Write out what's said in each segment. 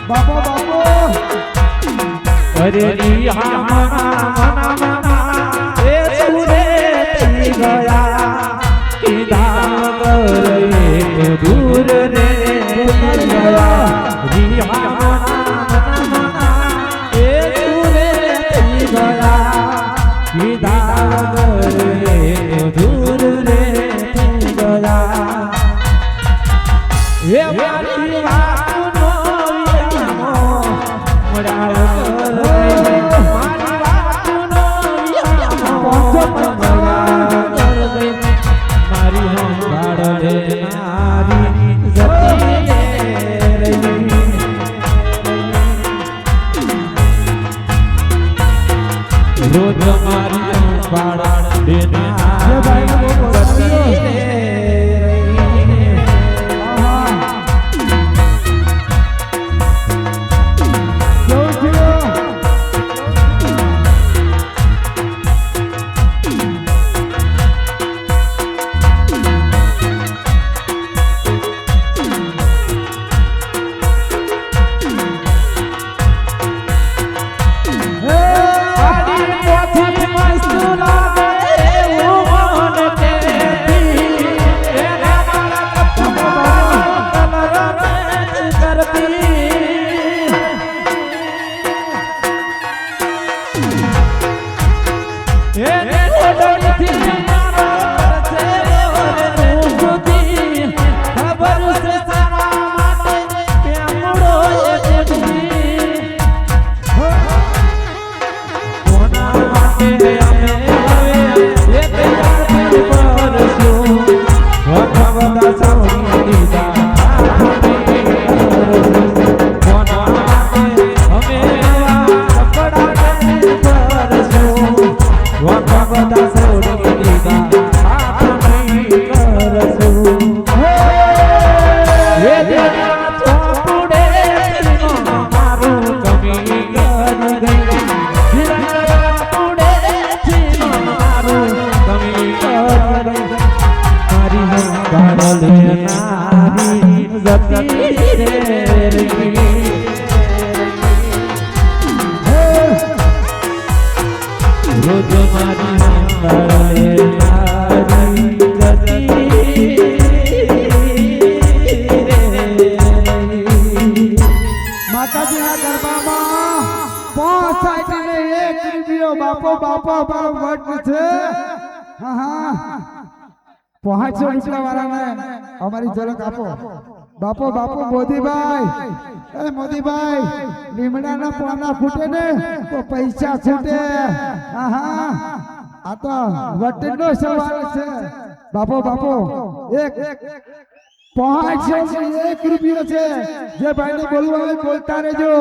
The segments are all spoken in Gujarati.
બાપો બાપો અરે રિયા મના એ સુરે થઈ ગયા કીધા કરે દૂર રે ગયા રિયા મના એ સુરે થઈ ગયા કીધા કરે દૂર રે ગયા એ મારી વાતનો વિરામો મળ્યા રોજ મારી પાડા માતાજીના ગરબામાં 5 સાઈડને 1 રૂપિયો બાપો બાપો બાપ વટ છે હા હા 500 રૂપિયા વાળાને અમારી ઝલક આપો બાપો બાપો મોદીભાઈ એ મોદીભાઈ લીમડાના પાના ફૂટે ને તો પૈસા છૂટે હા હા આ તો વટનો સવાલ છે બાપો બાપો એક 501 રૂપિયો છે જે ભાઈને બોલવું આવે બોલતા રહેજો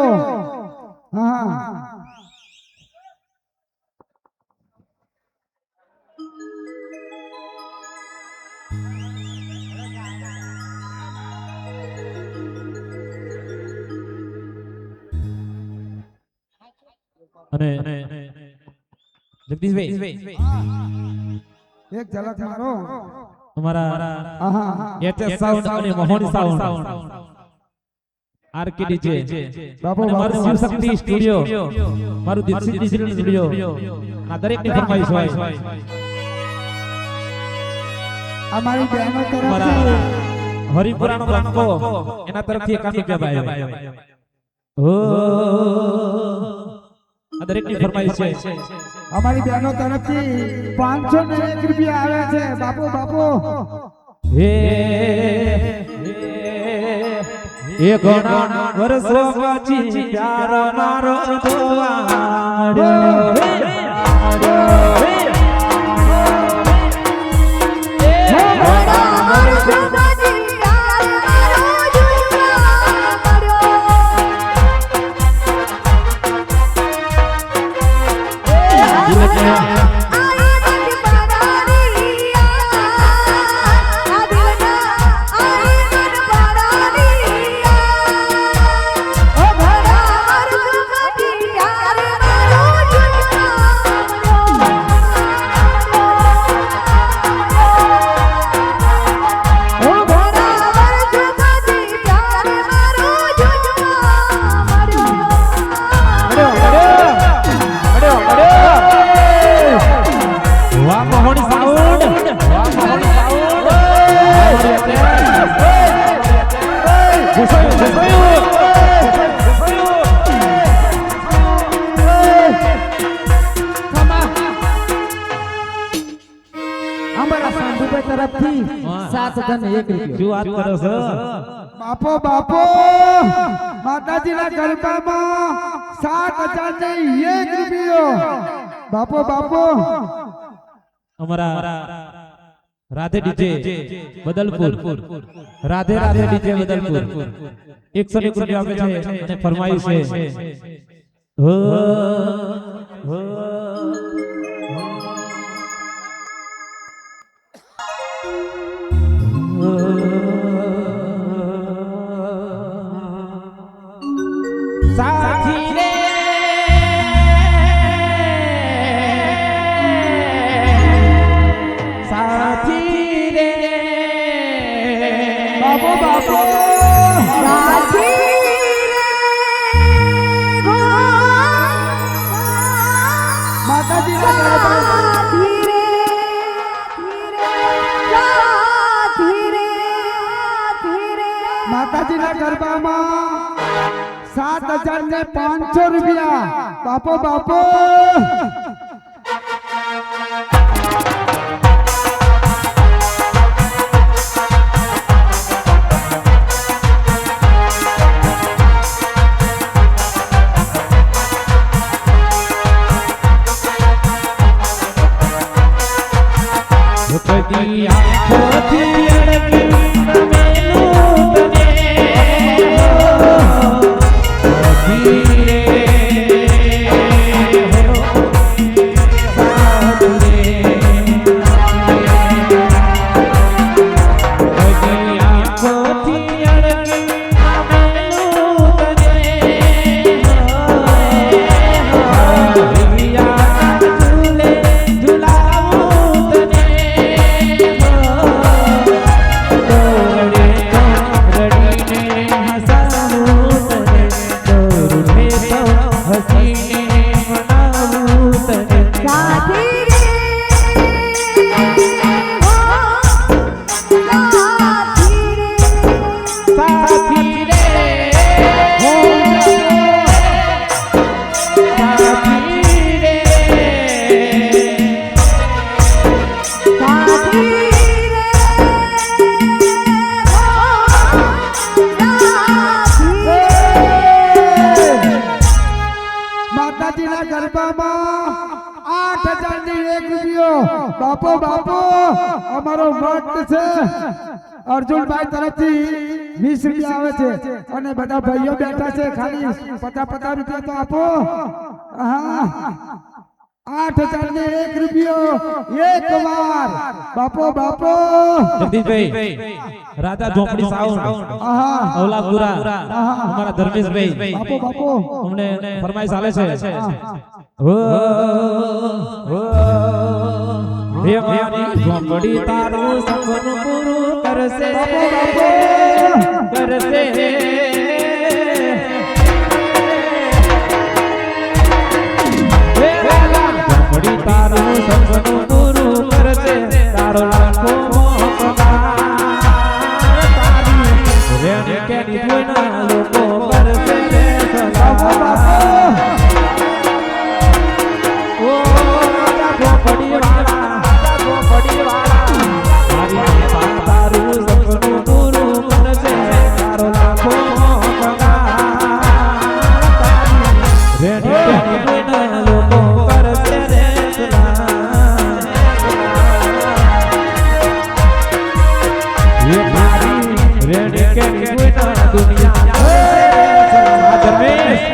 હા અને જગદીશભાઈ એક ઝલક મારો અમારા એચએસ સાઉન્ડ અને મોહન સાઉન્ડ આરકેડી છે બાપો મારું શિવશક્તિ સ્ટુડિયો મારું દીપસિદ્ધ ડિજિટલ સ્ટુડિયો આ દરેકની ફરમાઈશ હોય અમારી બહેનો તરફથી હરિપુરાનો લંકો એના તરફથી 1 રૂપિયા ભાઈ ઓ આ દરેકની ફરમાઈશ છે અમારી બહેનો તરફથી 501 રૂપિયા આવે છે બાપો બાપો હે એ ઘણા વર્ષો પછી પ્યાર મારો જોવાડ્યો 5,001 રૂપિયા. શું વાત કરો છો? બાપો બાપો માતાજીના ગરબામાં 7,001 રૂપિયો. બાપો બાપો અમારા રાધે ડીજે બદલપુર, રાધે રાધે ડીજે બદલપુર 101 રૂપિયા આપે છે અને ફરમાઈશ છે હો હો સાથી રે સાથી રે બાપો બાપો માતાજીના ગરબામાં માતાજીના ગરબામાં 7,500 રૂપિયા. બાપો બાપો કદી આંખોથી અડકી રમેલું તને માતાજીના ગરબામાં 8,001 રૂપિયો. બાપો બાપો અમારો વટ છે અર્જુનભાઈ તરફથી 20 રૂપિયા આવે છે અને બધા ભાઈઓ બેઠા છે ખાલી 50 રૂપિયા તો આપો. હા 8,001 રૂપિયો એક વાર. બાપો બાપો જગદીશભાઈ રાધા ઝોપડી સાઉન્ડ અવલાપુરા અમારા ધર્મેશભાઈ બાપો બાપો અમને ફરમાઈશ આલે છે હો હો હે મારી ઝોપડી તારું સપનું પૂરું કરશે કરશે હે રાધા ઝોપડી તારું સપનું પૂરું કરશે તારો લાખો રેણી કેની જોઈના લોકો કરશે બાપો બાપો ઓ રાજા ઝોપડી વાળા મારી તારું સપનું પૂરું કરશે તારો લાખો રેણી કેની જોઈના લોકો કરશે રે રેડી કેની કોઈના દુનિયા આ ધર્મેશ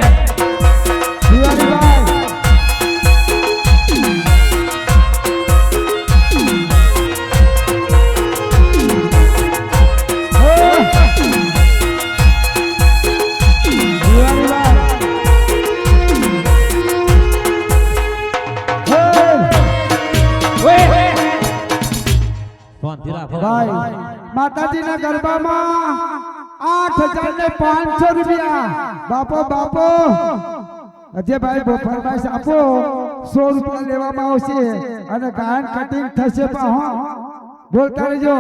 દિવાળીભાઈ ભાઈ માતાજીના ગરબામાં 8,500 રૂપિયા. બાપો બાપો અજયભાઈ ફરમાઈશ આપો 100 રૂપિયા લેવામાં આવશે અને ગાયન કટિંગ થશે. બોલતા રહેજો.